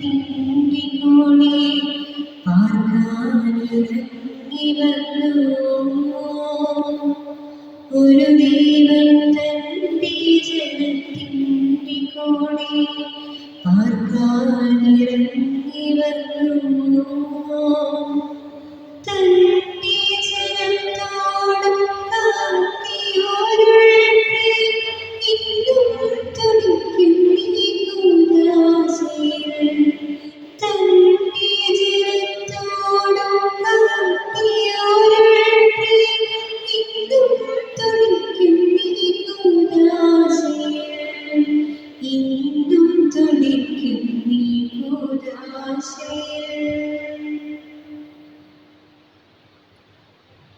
തിണ്ടിക്കൂടി പാർക്കാനിറങ്ങി വന്നു. ഒരു ദൈവം തന്റെ ജനത്തിൻ്റെ കൂടെ പാർക്കാനിറങ്ങി വന്നു. തന്റെ ജനത്തോടും കാത്തിയൊരുൾ ഇന്നും തുടിക്കും ഈ കൂദാശകൾ. തന്റെ ജനത്തോടും കാത്തിയൊരുൾ ഇന്നും തുടിക്കും ഈ കൂദാശകൾ. ഇന്നും തുടിക്കും ഈ കൂദാശകൾ.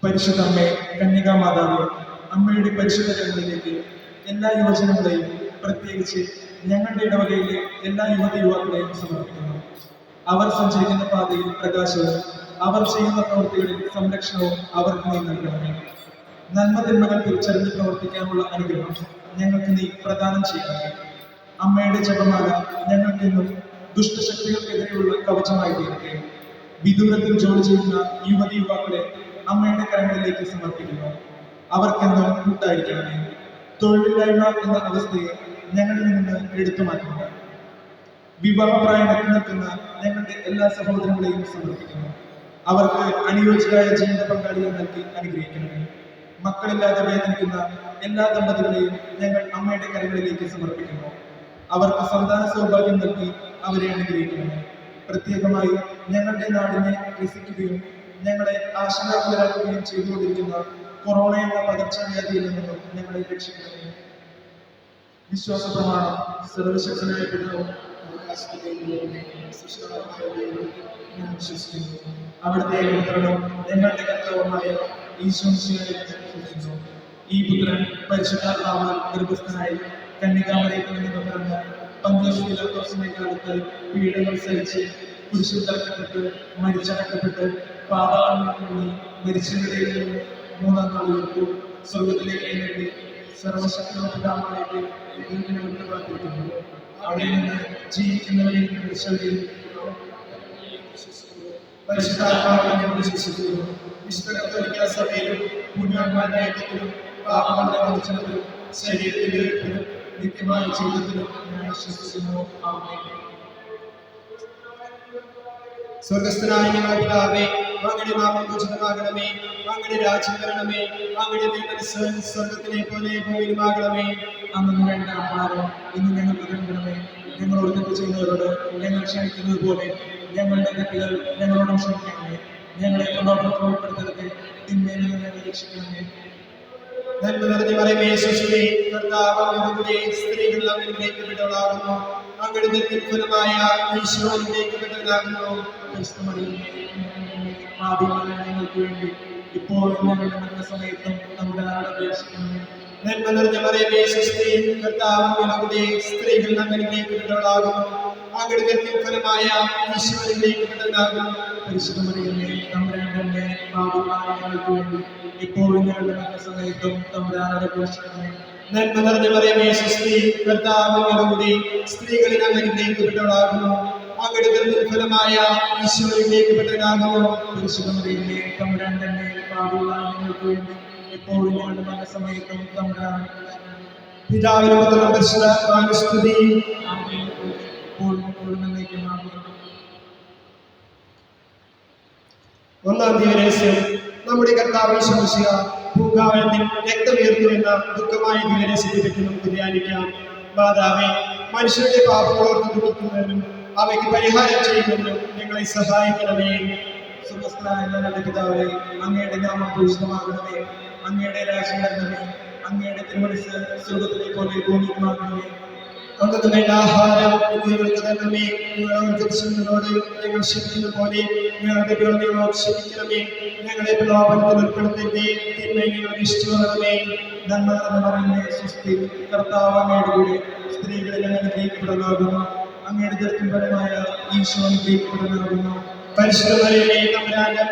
പരിശുദ്ധ അമ്മേ, കന്യകാമാതാവ്, അമ്മയുടെ പരിശുദ്ധ കരങ്ങളിലേക്ക് എല്ലാ യുവജനങ്ങളെയും, പ്രത്യേകിച്ച് ഞങ്ങളുടെ ഇടവകയിലെ എല്ലാ യുവതിയുവാക്കളെയും സമർപ്പിക്കുന്നു. അവർ സഞ്ചരിക്കുന്ന പാതയിൽ പ്രകാശവും അവർ ചെയ്യുന്ന പ്രവൃത്തികളിൽ സംരക്ഷണവും അവർക്ക് നീ നൽകണമേ. നന്മതിന്മകൾ തിരിച്ചറിഞ്ഞ് പ്രവർത്തിക്കാനുള്ള അനുഗ്രഹം ഞങ്ങൾക്ക് നീ പ്രദാനം ചെയ്യണമേ. അമ്മയുടെ ജപമാല ഞങ്ങൾക്കെന്നും ദുഷ്ടശക്തികൾക്കെതിരെയുള്ള കവചമായി തീരട്ടെ. വിദൂരത്തിൽ ജോലി ചെയ്യുന്ന യുവതി യുവാക്കളെ അമ്മയുടെ കരങ്ങളിലേക്ക് സമർപ്പിക്കുന്നു. അവർക്കെന്നും കൂട്ടായിരിക്കണമേ. തൊഴിലില്ലായ്മ എന്ന അവസ്ഥയെ ഞങ്ങളിൽ നിന്ന് എടുത്തു മാറ്റുന്നു. വിവാഹപ്രായത്തിൽ നിൽക്കുന്ന ഞങ്ങളുടെ എല്ലാ സഹോദരങ്ങളെയും സമർപ്പിക്കുന്നു. അവർക്ക് അനുയോജ്യരായ ജീവിത പങ്കാളിയെ നൽകി അനുഗ്രഹിക്കണമേ. മക്കളില്ലാതെ വേദനിക്കുന്ന എല്ലാ ദമ്പതികളെയും ഞങ്ങൾ അമ്മയുടെ കരങ്ങളിലേക്ക് സമർപ്പിക്കുന്നു. അവർക്ക് സന്താന സൗഭാഗ്യം നൽകി അവരെ അനുഗ്രഹിക്കണമേ. പ്രത്യേകമായി ഞങ്ങളുടെ നാടിനെ രസിക്കുകയും ഞങ്ങളെ ആശങ്കാകുലരാക്കുകയും ചെയ്തുകൊണ്ടിരിക്കുന്ന കൊറോണ എന്ന പകർച്ചവ്യാധിയിൽ നിന്നും ഞങ്ങളെ രക്ഷിക്കണമേ. വിശ്വാസ പ്രമാണം. സർവശക്തനായ പിതാവും വിശ്വസിക്കുന്നു. അവിടുത്തെ പുത്രനും ഞങ്ങളുടെ കർത്താവുമായ ഈശോമിശിഹായെ വിശ്വസിക്കുന്നു. ഈ പുത്രൻ പരിശുദ്ധാത്മാവാൽ ഗർഭസ്ഥനായി കന്യകാമറിയത്തിൽ നിന്ന് പിറന്ന് പന്തിയോസ് പീലാത്തോസിന്റെ കാലത്ത് പീഡകൾ സഹിച്ച് കുരിശിൽ തറക്കപ്പെട്ട് മരിച്ചടക്കപ്പെട്ട് പാതാളങ്ങളിൽ മരിച്ചവരിൽ നിന്ന് മൂന്നാം നാൾ ഉയർത്തു. സ്വർഗത്തിലേക്ക് എഴുന്നേറ്റ് സർവശക്തനായ പിതാവായിട്ട് കാത്തിരിക്കുന്നു. അവിടെ നിന്ന് ജീവിക്കുന്നവരെയും മരിച്ചവരെയും പരിശുദ്ധാത്മാവിനെ ഞങ്ങൾ വിശ്വസിക്കുന്നു. വിശുദ്ധ കത്തോലിക്കാ സഭയിലും പുണ്യാത്മാരുടെ ഐക്യത്തിലും പാപങ്ങളുടെ മോചനത്തിലും ശരീരത്തിന്റെ ഉയർപ്പിലും നിത്യമായ ജീവിതത്തിലും ഞാൻ വിശ്വസിക്കുന്നു. ആമേൻ. സ്വർഗസ്ഥനായ ഞങ്ങളുടെ പിതാവേ, അങ്ങയുടെ നാമം പൂജിതമാകണമേ. അങ്ങയുടെ രാജ്യം വരണമേ. അങ്ങയുടെ തിരുമനസ്സ് സ്വർഗത്തിലെ പോലെ ഭൂമിയിലുമാകണമേ. അന്നു വേണ്ട ആഹാരം ഇന്ന് ഞങ്ങൾക്ക് നൽകണമേ. ഞങ്ങളോട് തെറ്റ് ചെയ്യുന്നവരോട് ഞങ്ങൾ ക്ഷമിക്കുന്നത് പോലെ ഞങ്ങളുടെ തെറ്റുകൾ ഞങ്ങളോട് ക്ഷമിക്കണമേ. ഞങ്ങളെ പ്രലോഭനത്തിൽ ഉൾപ്പെടുത്തരുതേ, തിന്മയിൽ നിന്ന് ഞങ്ങളെ രക്ഷിക്കണമേ. നന്മ നിറഞ്ഞ മറിയമേ, സുസ്ഥി, കർത്താവ് അങ്ങയോടുകൂടെ സ്ത്രീകൾ അനുഗ്രഹിക്കപ്പെട്ടവളാകുന്നു. അങ്ങയുടെ ഫലമായ ഈശോ അനുഗ്രഹിക്കപ്പെട്ടവനാകുന്നു. ഞങ്ങൾക്ക് വേണ്ടി ഇപ്പോൾ ഞങ്ങളുടെ മരണസമയത്തും നമ്മുടെ അപേക്ഷിക്കണമേ. നന്മ നിറഞ്ഞ മറിയമേ, സുസ്ഥി, കർത്താവ് അങ്ങയോടുകൂടെ സ്ത്രീകൾ അനുഗ്രഹിക്കപ്പെട്ടവളാകുന്നു. അങ്ങയുടെ ഫലമായ ഈശോ അനുഗ്രഹിക്കപ്പെട്ടവനാകുന്നു. പരിശുദ്ധ മറിയമേ, തമ്പുരാന്റെ പാപികളായ ഞങ്ങൾക്ക് വേണ്ടി ഇപ്പോഴും ഞങ്ങളുടെ മരണസമയത്തും തമ്പുരാനോട് അപേക്ഷിക്കണമേ. നന്മ നിറഞ്ഞ മറിയമേ, സുസ്ഥി, കർത്താവ് അങ്ങയോടുകൂടെ സ്ത്രീകളിൽ അനുഗ്രഹിക്കപ്പെട്ടവളാകുന്നു. അങ്ങയുടെ ഫലമായ ഈശോ അനുഗ്രഹിക്കപ്പെട്ടവനാകുന്നു. പരിശുദ്ധ മറിയമേ, തമ്പുരാന്റെ പാപികളായ ഞങ്ങൾക്ക് വേണ്ടി ഇപ്പോഴും ഞങ്ങളുടെ മരണസമയത്തും തമ്പുരാനോട് പിതാവിനും പുത്രനും പരിശുദ്ധാത്മാവിനും സ്തുതി. ഒന്നാം ദിവരഹസ്യം. നമ്മുടെ കർത്താവ് ഈശോ മിശിഹ പൂങ്കാവനത്തിൽ രക്തമുയർത്തുമെന്ന ദുഃഖമായ ദിവരഹസ്യത്തെ പറ്റി നമുക്ക് ധ്യാനിക്കാം. മാതാവേ, മനുഷ്യരുടെ പാപങ്ങളോർത്ത് ദുഃഖിക്കുന്നതിനും അവയ്ക്ക് പരിഹാരം ചെയ്യുന്നതിനും ഞങ്ങളെ സഹായിക്കണമേ. സ്വർഗ്ഗസ്ഥനായ ഞങ്ങളുടെ പിതാവേ, അങ്ങയുടെ നാമം പൂജിതമാകണമേ. അങ്ങയുടെ രാജ്യം വരണമേ. അങ്ങയുടെ തിരുമനസ്സ് സ്വർഗ്ഗത്തിലെ പോലെ ഭൂമിയിലുമാകണമേ. അന്നു വേണ്ട ആഹാരം ഞങ്ങൾക്ക് തരണമേ. ഞങ്ങളോട് ഞങ്ങൾ ക്ഷമിക്കുന്ന പോലെ ഞങ്ങളുടെ ഞങ്ങളോട് ക്ഷമിക്കണമേ. ഞങ്ങളെ പ്രലോഭനത്തിൽ ഉൾപ്പെടുത്തരുതേ, തിന്മയെ ഞങ്ങൾ ഇഷ്ടമാകണമേ. നന്മ നിറഞ്ഞ മറിയമേ, സുസ്ഥി, കർത്താവ് അങ്ങയുടെ കൂടെ സ്ത്രീകളിൽ അനുഗ്രഹിക്കപ്പെടുന്നതാകുന്നു. അങ്ങയുടെ ദൃഢമായ ഈശോ അനുഗ്രഹിക്കപ്പെടുന്നതാകുന്നു. പരിശുദ്ധ മറിയമേ, തമ്പുരാന്റെ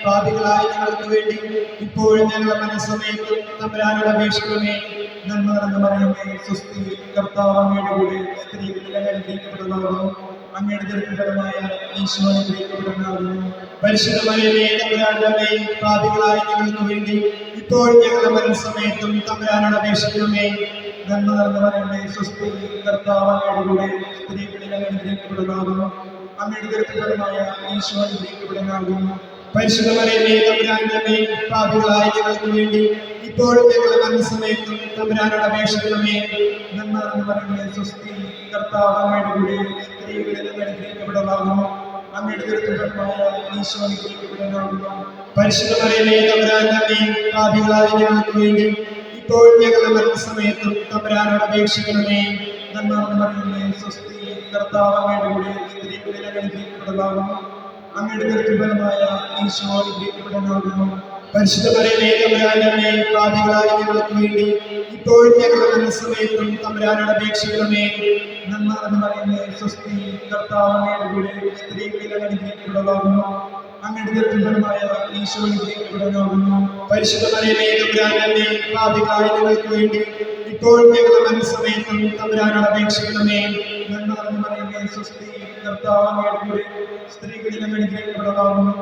പാപികളായ ഞങ്ങൾക്ക് വേണ്ടി ഇപ്പോഴും ഞങ്ങളുടെ മനസ്സമയത്തും തമ്പുരാനോട് അപേക്ഷിക്കണമേ. നന്മ നിറഞ്ഞ മറിയമേ, സുസ്ഥി, കർത്താവ് അങ്ങയുടെ കൂടെ സ്ത്രീകളിൽ അനുഗ്രഹിക്കപ്പെടുന്നതാകുന്നു. അങ്ങയുടെ ദുരിതപരമായ ഈശോ അനുഗ്രഹിക്കപ്പെടുന്നതാകുന്നു. പരിശുദ്ധ മറിയമേ തമ്പുരാന്റെ അമ്മേ, പാപികളായ ഞങ്ങൾക്ക് വേണ്ടി ഇപ്പോൾ ഞങ്ങളുടെ മരണസമയത്തും തമ്പുരാനോട് അപേക്ഷിക്കണമേ. നന്മ നിറഞ്ഞ മറിയമേ സ്വസ്തി, കർത്താവ് അങ്ങയുടെ കൂടെ സ്ത്രീകളിൽ അങ്ങ് അനുഗ്രഹിക്കപ്പെടുന്നതാകുന്നു. അങ്ങയുടെ ദുരിതപരമായ ഈശോ അനുഗ്രഹിക്കപ്പെടുന്നതാകുന്നു. പരിശുദ്ധ മറിയമേ തമ്പുരാന്റെ അമ്മേ, പാപികളായ ഞങ്ങൾക്ക് വേണ്ടി ഇപ്പോൾ ഞങ്ങളുടെ മരണസമയത്തും തമ്പുരാനോട് അപേക്ഷിക്കണമേ. നന്മ നിറഞ്ഞ മറിയമേ സ്വസ്തി, കർത്താവ് അങ്ങയുടെ കൂടെ സ്ത്രീകളിൽ അങ്ങ് അനുഗ്രഹിക്കപ്പെടുന്നതാകുന്നു. അങ്ങയുടെ ദുരിതപരമായ ഈശോ അനുഗ്രഹിക്കപ്പെടുന്നതാകുന്നു. പരിശുദ്ധ മറിയമേ തമ്പുരാന്റെ അമ്മേ, പാപികളായ ഞങ്ങൾക്ക് വേണ്ടി ഇപ്പോൾ ഞങ്ങളുടെ മരണസമയത്തും തമ്പുരാനോട് അപേക്ഷിക്കണമേ. നന്മ നിറഞ്ഞ മറിയമേ സ്വസ്തി, കർത്താവ് അങ്ങയുടെ കൂടെ സ്ത്രീകളിൽ അങ്ങ് അനുഗ്രഹിക്കപ്പെടുന്നതാകുന്നു. അങ്ങയുടെ ദുരിതപരമായ ഈശോ അനുഗ്രഹിക്കപ്പെടുന്നതാകുന്നു. പരിശുദ്ധ മറിയമേ തമ്പുരാന്റെ അമ്മേ, പാപികളായ ഞങ്ങൾക്ക് വേണ്ടി ഇപ്പോൾ ഞങ്ങളുടെ മരണസമയത്തും തമ്പുരാനോട് അപേക്ഷിക്കണമേ. നന്മ നിറഞ്ഞ മറിയമേ സ്വസ്തി, കർത്താവ് അങ്ങയുടെ കൂടെ സ്ത്രീകളിൽ അങ്ങ് അനുഗ്രഹിക്കപ്പെടുന്നതാകുന്നു. അങ്ങയുടെ ദുരിതപരമായ ഈശോ അനുഗ്രഹിക്കപ്പെടുന്നതാകുന്നു. പരിശുദ്ധ മറിയമേ തമ്പുരാന്റെ അമ്മേ, പാപികളായ ഞങ്ങൾക്ക് വേണ്ടി ഇപ്പോൾ ഞങ്ങളുടെ മരണസമയത്തും തമ്പുരാനോട് അപേക്ഷിക്കണമേ. നന്മ നിറഞ്ഞ മറിയമേ സ്വസ്തി, കർത്താവ് അങ്ങയുടെ കൂടെ സ്ത്രീകളിൽ അങ്ങ് അനുഗ്രഹിക്കപ്പെടുന്നതാകുന്നു.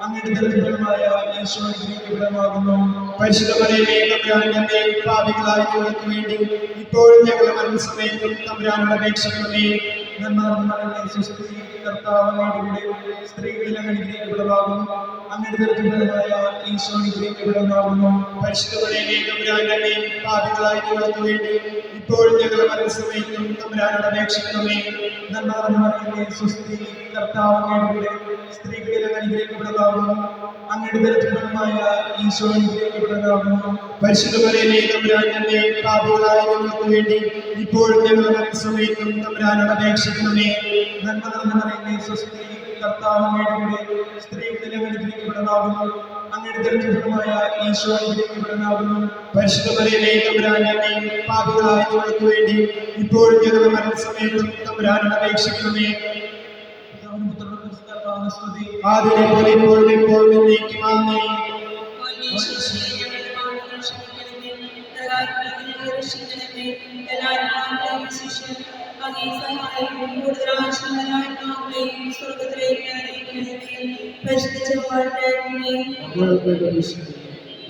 അങ്ങയുടെ ദുരിതപരമായ ഈശോ അനുഗ്രഹിക്കപ്പെടുന്നതാകുന്നു. പരിശുദ്ധ മറിയമേ തമ്പുരാന്റെ അമ്മേ, പാപികളായ ഞങ്ങൾക്ക് വേണ്ടി ഇപ്പോൾ ഞങ്ങളുടെ മരണസമയത്തും തമ്പുരാനോട് അപേക്ഷിക്കണമേ. നന്മ നിറഞ്ഞ മറിയമേ സ്വസ്തി, കർത്താവ് അങ്ങയുടെ കൂടെ സ്ത്രീകളിൽ അങ്ങ് അനുഗ്രഹിക്കപ്പെടുന്നതാകുന്നു. അങ്ങയുടെ ദുരിതപരമായ ഈശോ അനുഗ്രഹിക്കപ്പെടുന്നതാകുന്നു. പരിശുദ്ധ മറിയമേ തമ്പുരാന്റെ അമ്മേ, പാപികളായ ഞങ്ങൾക്ക് വേണ്ടി ഇപ്പോൾ ഞങ്ങളുടെ മരണസമയത്തും തമ്പുരാനോട് അപേക്ഷിക്കണമേ. നന്മ നിറഞ്ഞ മറിയമേ സ്വസ്തി, കർത്താവ് അങ്ങയുടെ കൂടെ സ്ത്രീകളിൽ അങ്ങ് അനുഗ്രഹിക്കപ്പെടുന്നതാകുന്നു. അങ്ങയുടെ ദുരിതപരമായ ഈശോ അനുഗ്രഹിക്കപ്പെടുന്നതാകുന്നു. പരിശുദ്ധ മറിയമേ തമ്പുരാന്റെ അമ്മേ, പാപികളായ ഞങ്ങൾക്ക് വേണ്ടി ഇപ്പോൾ ഞങ്ങളുടെ മരണസമയത്തും തമ്പുരാനോട് അപേക്ഷിക്കണമേ. നന്മ നിറഞ്ഞ മറിയമേ സ്വസ്തി, കർത്താവ് അങ്ങയുടെ കൂടെ സ്ത്രീകളിൽ അങ്ങ് അനുഗ്രഹിക്കപ്പെടുന്നതാകുന്നു. അങ്ങയുടെ ദുരിതപരമായ ഈശോ അനുഗ്രഹിക്കപ്പെടുന്നതാകുന്നു. പരിശുദ്ധ മറിയമേ തമ്പുരാന്റെ അമ്മേ, പാപികളായ ഞങ്ങൾക്ക് വേണ്ടി ഇപ്പോൾ ഞങ്ങളുടെ മരണസമയത്തും തമ്പുരാനോട് അപേക്ഷിക്കണമേ. സ്തുതി. ആദിയിലെ പോലെ ഇപ്പോഴും എപ്പോഴും എന്നേക്കും ആമേൻ.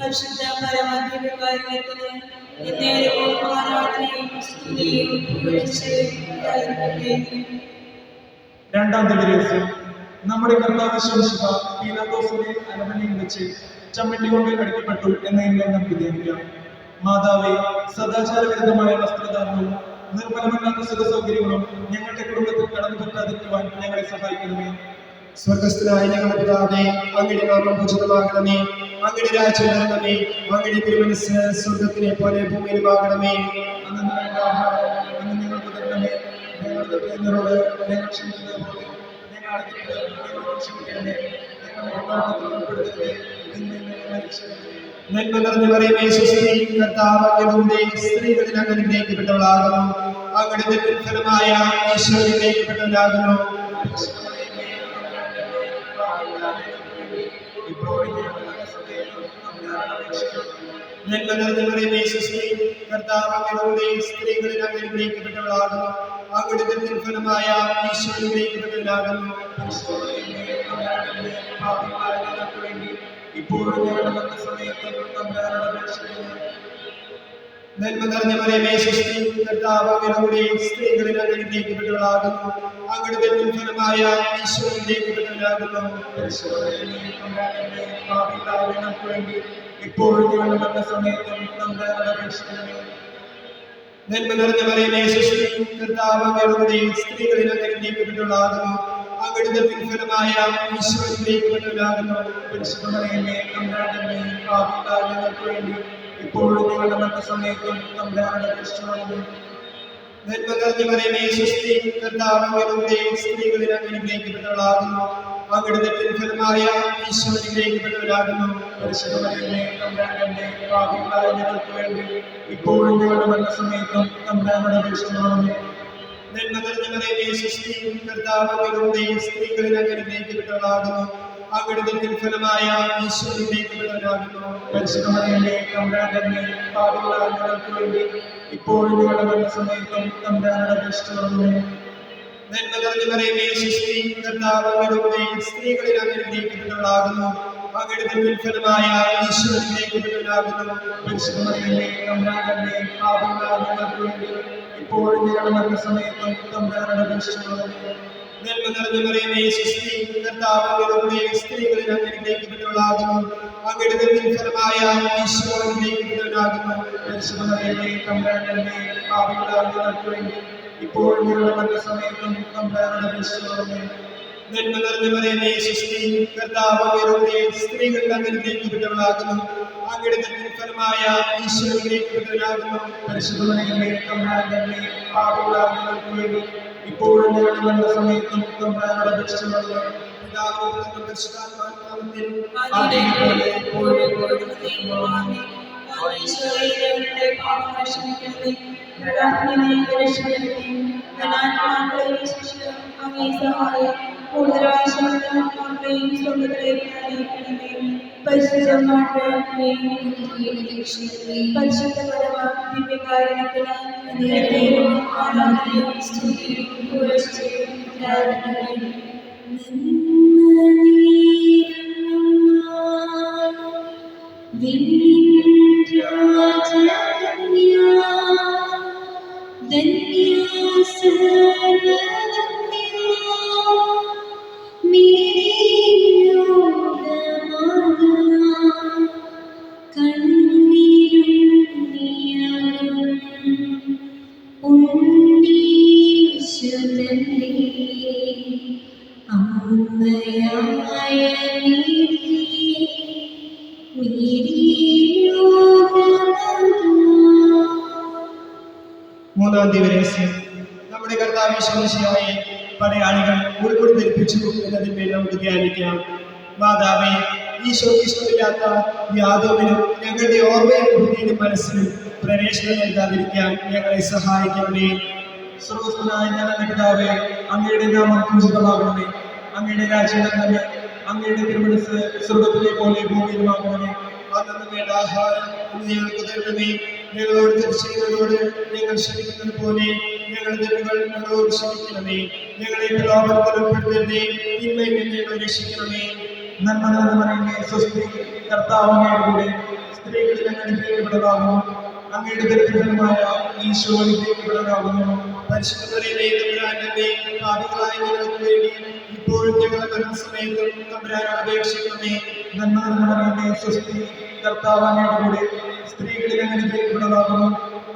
പരിശുദ്ധ പരമാധികാരത്തിന് എന്നേരവും ആരാധനയും സ്തുതിയും പുകഴ്ചയും രണ്ടാം ദിവസം നമ്മുടെ കർത്താവ് ശോഷിക പീലാത്തോസിനെ അരമനയിൽ വെച്ച് ചമ്മട്ടി കൊണ്ട് അടിക്കപ്പെട്ടു എന്നതിനെ നമുക്ക് ധ്യാനിക്കാം. മാതാവേ, സദാചാരവിരുദ്ധമായ വസ്ത്രധാരണവും നിർമ്മലമല്ലാത്ത സുഖ സൗകര്യങ്ങളും ഞങ്ങളുടെ കുടുംബത്തിൽ കടന്നു പറ്റാതിരിക്കുവാൻ ഞങ്ങളെ സഹായിക്കണമേ. സ്വർഗസ്ഥനായ ഞങ്ങളുടെ പിതാവേ, അങ്ങയുടെ നാമം പൂജിതമാകണമേ. അങ്ങയുടെ രാജ്യം വരണമേ. അങ്ങയുടെ തിരുമനസ്സ് സ്വർഗത്തിലെ പോലെ ഭൂമിയിലുമാകണമേ. അന്ന് വേണ്ട ആഹാരം ഇന്ന് ഞങ്ങൾക്ക് തരണമേ. ഞങ്ങളുടെ തെറ്റുകളോട് ഞങ്ങൾ ക്ഷമിക്കുന്നത് പോലെ ഞങ്ങളോട് ക്ഷമിക്കണമേ. ഞങ്ങളുടെ പാപത്തിൽ ഉൾപ്പെടുത്തരുതേ. തിന്മയിൽ നിന്ന് ഞങ്ങളെ രക്ഷിക്കണമേ. നന്മ നിറഞ്ഞ മറിയമേ സ്വസ്തി, കർത്താവ് അങ്ങയുടെ സ്ത്രീകളിൽ അങ്ങ് അനുഗ്രഹിക്കപ്പെട്ടവളാകുന്നു. അങ്ങയുടെ ദുരിതത്തിൻ ഫലമായ ഈശോ അനുഗ്രഹിക്കപ്പെട്ടവനാകുന്നു. നന്മ നിറഞ്ഞ മറിയമേ സ്വസ്തി, കർത്താവ് അങ്ങയുടെ സ്ത്രീകളിൽ അങ്ങ് അനുഗ്രഹിക്കപ്പെട്ടവളാകുന്നു. അങ്ങയുടെ ദുരിതത്തിൻ ഫലമായ ഈശോ അനുഗ്രഹിക്കപ്പെട്ടവനാകുന്നു. നന്മ നിറഞ്ഞ മറിയമേ സ്വസ്തി, കർത്താവ് അങ്ങയുടെ സ്ത്രീകളിൽ അങ്ങ് അനുഗ്രഹിക്കപ്പെട്ടവളാകുന്നു. അങ്ങയുടെ ദുരിതത്തിൻ ഫലമായ ഈശോ അനുഗ്രഹിക്കപ്പെട്ടവനാകുന്നു. നന്മ നിറഞ്ഞ മറിയമേ സ്വസ്തി, കർത്താവ് അങ്ങയുടെ സ്ത്രീകളിൽ അങ്ങ് അനുഗ്രഹിക്കപ്പെട്ടവളാകുന്നു. അങ്ങയുടെ ദുരിതത്തിൻ ഫലമായ ഈശോ അനുഗ്രഹിക്കപ്പെട്ടവനാകുന്നു. പരിശുദ്ധമറിയമേ തമ്പുരാന്റെ പാപികളായ ഞങ്ങൾക്ക് വേണ്ടി ഇപ്പോഴും ഞങ്ങളുടെ മരണസമയത്തും തമ്പുരാനോട് അപേക്ഷിക്കണമേ. നന്മ നിറഞ്ഞ മറിയമേ സ്വസ്തി, കർത്താവ് അങ്ങയുടെ സ്ത്രീകളിൽ അങ്ങ് അനുഗ്രഹിക്കപ്പെട്ടവളാകുന്നു. അങ്ങയുടെ ദുരിതത്തിൻ ഫലമായ ഈശോ അനുഗ്രഹിക്കപ്പെട്ടവനാകുന്നു. പരിശുദ്ധമറിയമേ തമ്പുരാന്റെ പാപികളായ ഞങ്ങൾക്ക് വേണ്ടി ഇപ്പോഴും ഞങ്ങളുടെ മരണസമയത്തും തമ്പുരാനോട് അപേക്ഷിക്കണമേ. നന്മ നിറഞ്ഞ മറിയമേ സ്വസ്തി, കർത്താവ് അങ്ങയുടെ സ്ത്രീകളിൽ അങ്ങ് അനുഗ്രഹിക്കപ്പെട്ടവളാകുന്നു. അങ്ങയുടെ ദുരിതത്തിൻ ഫലമായ ഈശോ അനുഗ്രഹിക്കപ്പെട്ടവനാകുന്നു. പരിശുദ്ധമറിയമേ തമ്പുരാന്റെ പാപികളായ ഞങ്ങൾക്ക് വേണ്ടി ഇപ്പോഴും ഞങ്ങളുടെ മരണസമയത്തും തമ്പുരാനോട് അപേക്ഷിക്കണമേ. നന്മ നിറഞ്ഞു മറിയമേ സ്വസ്തി, കർത്താവ് അങ്ങയുടെ കൂടെ സ്ത്രീകളിൽ അങ്ങ് അനുഗ്രഹിക്കപ്പെട്ടവളാകുന്നു. അങ്ങയുടെ ഫലമായ ഈശോ അനുഗ്രഹിക്കപ്പെട്ടവനാകുന്നു. പരിശുദ്ധ മറിയമേ തമ്പുരാന്റെ പാപങ്ങളായ ഞങ്ങൾക്ക് വേണ്ടി ഇപ്പോഴും ഞങ്ങളുടെ മരണസമയത്തും തമ്പുരാനോട് അപേക്ഷിച്ചുകൊള്ളണമേ. നന്മ നിറഞ്ഞു മറിയമേ സ്വസ്തി, കർത്താവ് അങ്ങയുടെ കൂടെ സ്ത്രീകളിൽ അങ്ങ് അനുഗ്രഹിക്കപ്പെട്ടവളാകുന്നു. അങ്ങയുടെ ഫലമായ ഈശോ അനുഗ്രഹിക്കപ്പെട്ടവനാകുന്നു. പരിശുദ്ധ മറിയമേ തമ്പുരാന്റെ പാപങ്ങളായ ഞങ്ങൾക്ക് വേണ്ടി ഇപ്പോഴും ഞങ്ങളുടെ മരണസമയത്തും തമ്പുരാനോട് അപേക്ഷിച്ചുകൊള്ളണമേ. നന്മ നിറഞ്ഞു മറിയമേ സ്വസ്തി, കർത്താവ് അങ്ങയുടെ കൂടെ സ്ത്രീകളിൽ അങ്ങ് അനുഗ്രഹിക്കപ്പെട്ടവളാകുന്നു. അങ്ങയുടെ ഫലമായ ഈശോ അനുഗ്രഹിക്കപ്പെട്ടവനാകുന്നു. പരിശുദ്ധ മറിയമേ തമ്പുരാന്റെ പാപങ്ങളായ ഞങ്ങൾക്ക് വേണ്ടി ഇപ്പോഴും ഞങ്ങളുടെ മരണസമയത്തും തമ്പുരാനോട് അപേക്ഷിച്ചുകൊള്ളണമേ. പിതാവിനും പരിശുദ്ധാത്മാവിനും ആദിയിലെ പോലെ ഇപ്പോഴും എന്നേക്കുമാമേൻ. ഈശോയെ ഞങ്ങളുടെ പാപങ്ങൾ ക്ഷമിക്കണമേ. ഞങ്ങളുടെ രക്ഷിക്കണമേ. അനാഥമാക്കളെയും ശിശുക്കളും അങ്ങേ സഹായം കൂടുതലായി ആത്മാക്കളെയും സ്വർഗ്ഗത്തിലേക്ക് നയിക്കണമേ. പരിശുദ്ധമാക്കുകയും പരിശുദ്ധ പരമ ദിവ്യകാരുണ്യത്തിന് നേരത്തെയും ആരാധനയും സ്തുതിയും പുകഴ്ചയും ഉണ്ടായിരിക്കട്ടെ. മൂന്നാം ദിവസം നമ്മുടെ കർത്താവ് യേശുമിശിഹായെ പടയാളികൾ ഉൾക്കൊടി ധരിപ്പിച്ചു എന്നതിന്മേൽ നമുക്ക് ധ്യാനിക്കാം. മാതാവേ, ഈശോയ്ക്ക് ഇഷ്ടമില്ലാത്ത യാതൊന്നിനും ഞങ്ങളുടെ ഓർമ്മയിലും ബുദ്ധിയിലും മനസ്സിലും പ്രവേശനം നൽകാതിരിക്കാൻ ഞങ്ങളെ സഹായിക്കണമേ. സ്വർഗ്ഗസ്ഥനായ ഞങ്ങളുടെ പിതാവേ, അങ്ങയുടെ നാമം പൂജിതമാകണമേ. അങ്ങയുടെ രാജ്യം വരണമേ. അങ്ങയുടെ തിരുമനസ്സ് സ്വർഗ്ഗത്തിലെ പോലെ ഭൂമിയിലുമാകണമേ. അന്നു വേണ്ട ആഹാരം ഇന്ന് ഞങ്ങൾക്ക് തരണമേ. ഞങ്ങളോട് തെറ്റ് ചെയ്യുന്നവരോട് ഞങ്ങൾ ക്ഷമിക്കുന്നത് പോലെ ഞങ്ങളുടെ തെറ്റുകൾ ഞങ്ങളോട് ക്ഷമിക്കണമേ. ഞങ്ങളെ പ്രലോഭനത്തിൽ ഉൾപ്പെടുത്തരുതേ, തിന്മയിൽ നിന്ന് ഞങ്ങളെ രക്ഷിക്കണമേ. നന്മ നിറഞ്ഞ മറിയമേ സ്വസ്തി, കർത്താവ് അങ്ങയുടെ കൂടെ സ്ത്രീകളിൽ അങ്ങ് അനുഗ്രഹിക്കപ്പെട്ടതാകുന്നു. അങ്ങയുടെ ദരിദ്രമായ ഈശോ അനുഗ്രഹിക്കപ്പെട്ടതാകുന്നു. പരിശുദ്ധ മറിയമേ തമ്പുരാന്റെ പാപികളായ ഞങ്ങൾക്ക് വേണ്ടി ഇപ്പോഴും ഞങ്ങളുടെ മരണസമയത്തും തമ്പുരാനോട് അപേക്ഷിക്കണമേ. നന്മ നിറഞ്ഞ മറിയമേ സ്വസ്തി, കർത്താവ് അങ്ങയുടെ കൂടെ സ്ത്രീകളിൽ അങ്ങ് അനുഗ്രഹിക്കപ്പെട്ടതാകുന്നു.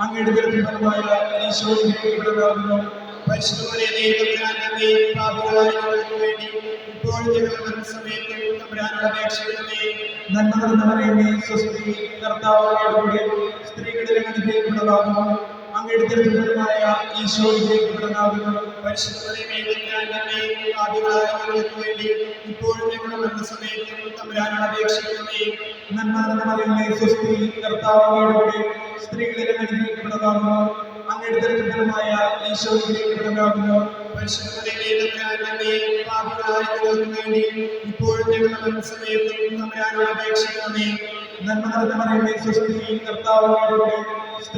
അങ്ങയുടെ ദരിദ്രമായ ഈശോ അനുഗ്രഹിക്കപ്പെട്ടതാകുന്നു. പരിശുദ്ധ മറിയമേ തമ്പുരാന്റെ പാപികളായ ഞങ്ങൾക്ക് വേണ്ടി ഇപ്പോഴും ഞങ്ങളുടെ മരണസമയത്തും തമ്പുരാനോട് അപേക്ഷിക്കണമേ. നന്മ നിറഞ്ഞ മറിയമേ സ്വസ്തി, കർത്താവ് അങ്ങയുടെ കൂടെ സ്ത്രീകളിൽ അങ്ങ് അനുഗ്രഹിക്കപ്പെട്ടതാകുന്നു. അങ്ങയുടെ ദരിദ്രമായ ഈശോ അനുഗ്രഹിക്കപ്പെട്ടതാകുന്നു. പരിശുദ്ധ മറിയമേ തമ്പുരാന്റെ പാപികളായ ഞങ്ങൾക്ക് വേണ്ടി ഇപ്പോഴും ഞങ്ങളുടെ മരണസമയത്തും തമ്പുരാനോട് അപേക്ഷിക്കണമേ. നന്മ നിറഞ്ഞ മറിയമേ സ്വസ്തി, കർത്താവ് അങ്ങയുടെ കൂടെ സ്ത്രീകളിൽ അങ്ങ് അനുഗ്രഹിക്കപ്പെട്ടതാകുന്നു. അങ്ങയുടെ ദരിദ്രമായ ഈശോ അനുഗ്രഹിക്കപ്പെട്ടതാകുന്നു. പരിശുദ്ധ മറിയമേ തമ്പുരാന്റെ പാപികളായ ഞങ്ങൾക്ക് വേണ്ടി ഇപ്പോഴും ഞങ്ങളുടെ മരണസമയത്തും തമ്പുരാനോട് അപേക്ഷിക്കണമേ. നന്മ നിറഞ്ഞ മറിയമേ സ്വസ്തി, കർത്താവ് അങ്ങയുടെ കൂടെ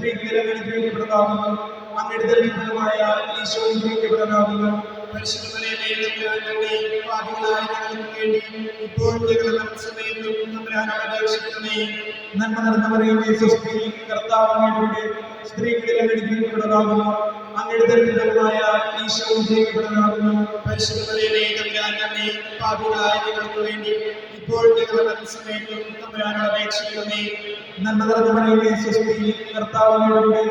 സ്ത്രീകളിൽ അങ്ങ് അനുഗ്രഹിക്കപ്പെട്ടതാകുന്നു. അങ്ങയുടെ ദരിദ്രമായ ഈശോ അനുഗ്രഹിക്കപ്പെട്ടതാകുന്നു. പരിശുദ്ധ മറിയമേ തമ്പുരാന്റെ പാപികളായ ഞങ്ങൾക്ക് വേണ്ടി ഇപ്പോഴും ഞങ്ങളുടെ മരണസമയത്തും തമ്പുരാനോട് അപേക്ഷിക്കണമേ. നന്മ നിറഞ്ഞ മറിയമേ സ്വസ്തി, കർത്താവ് അങ്ങയുടെ കൂടെ സ്ത്രീകളിൽ അങ്ങ് അനുഗ്രഹിക്കപ്പെട്ടതാകുന്നു. അങ്ങയുടെ ദരിദ്രമായ ഈശോ അനുഗ്രഹിക്കപ്പെട്ടതാകുന്നു. പരിശുദ്ധ മറിയമേ തമ്പുരാന്റെ പാപികളായ ഞങ്ങൾക്ക് വേണ്ടി ഇപ്പോഴും ഞങ്ങളുടെ മരണസമയത്തും തമ്പുരാനോട് അപേക്ഷിക്കണമേ. നന്മ നിറഞ്ഞ മറിയമേ സ്വസ്തി, കർത്താവ് അങ്ങയുടെ കൂടെ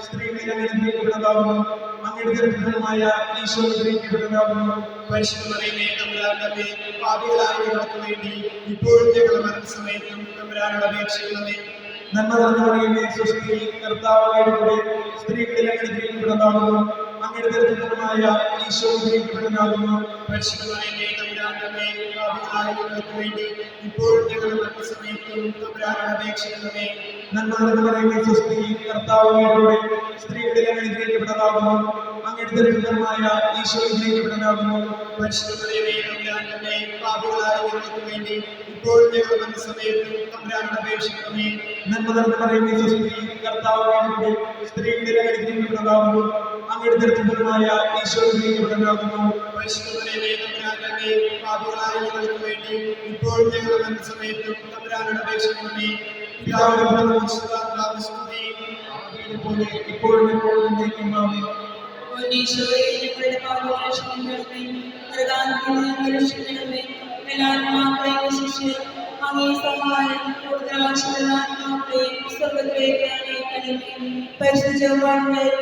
സ്ത്രീകളിൽ അങ്ങ് അനുഗ്രഹിക്കപ്പെട്ടതാകുന്നു. അങ്ങയുടെ ദരിദ്രമായ ഈശോ അനുഗ്രഹിക്കപ്പെട്ടതാകുന്നു. പരിശുദ്ധ മറിയമേ തമ്പുരാന്റെ പാപികളായ ഞങ്ങൾക്ക് വേണ്ടി ഇപ്പോഴും ഞങ്ങളുടെ മരണസമയത്തും തമ്പുരാനോട് അപേക്ഷിക്കണമേ. നന്മ നിറഞ്ഞ മറിയമേ സ്വസ്തി, കർത്താവ് അങ്ങയുടെ കൂടെ സ്ത്രീകളിൽ അങ്ങ് അനുഗ്രഹിക്കപ്പെട്ടതാകുന്നു. അങ്ങയുടെ ദരിദ്രമായ ഈശോ അനുഗ്രഹിക്കപ്പെട്ടതാകുന്നു. പരിശുദ്ധ മറിയമേ തമ്പുരാന്റെ പാപികളായ ഞങ്ങൾക്ക് വേണ്ടി ഇപ്പോഴും ഞങ്ങളുടെ മരണസമയത്തും തമ്പുരാനോട് അപേക്ഷിക്കണമേ. നന്മ നിറഞ്ഞ മറിയമേ സ്വസ്തി, കർത്താവ് അങ്ങയുടെ കൂടെ സ്ത്രീകളിൽ അങ്ങ് അനുഗ്രഹിക്കപ്പെട്ടതാകുന്നു. അങ്ങയുടെ ദരിദ്രമായ ഈശോ അനുഗ്രഹിക്കപ്പെട്ടതാകുന്നു. പരിശുദ്ധ മറിയമേ തമ്പുരാന്റെ തന്നെ പാപികളായ ഞങ്ങൾക്ക് വേണ്ടി ഇപ്പോഴും ഞങ്ങളുടെ മരണസമയത്തും തമ്പുരാനോട് അപേക്ഷിക്കണമേ. നന്മ നിറഞ്ഞ മറിയമേ സ്വസ്തി, കർത്താവ് അങ്ങയുടെ സ്ത്രീകളിൽ അനുഗ്രഹിക്കപ്പെട്ടവളാകുന്നു. അങ്ങയുടെ ദരിദ്രമായ ഈശോ അനുഗ്രഹിക്കപ്പെട്ടവനാകുന്നു. പരിശുദ്ധ മറിയമേ, തമ്പുരാൻ തന്നെ പാപികളായ ഞങ്ങൾക്ക് വേണ്ടി ഇപ്പോഴും ഞങ്ങളുടെ മരണസമയത്തും തമ്പുരാനോട് അപേക്ഷിക്കണമേ. പിതാവിനും പുത്രനും പരിശുദ്ധാത്മാവിനും സ്തുതി. പോലെ ഇപ്പോഴും എപ്പോഴും എന്നേക്കും ആമേൻ. ഈശോയെ, ഞങ്ങളുടെ പാപങ്ങളെ ക്ഷമിക്കണമേ. നരകാഗ്നിയിൽ നിന്ന് രക്ഷിക്കണമേ. എല്ലാ ആത്മാക്കളെയും ശിഷ്യ അങ്ങേ സഹായം കൂടുതൽ ആശീർവാദാത്മാക്കളെയും സ്വർഗ്ഗത്തിലേക്ക് അനയിക്കണമേ. പരിശുദ്ധ ജവാന്മാരെ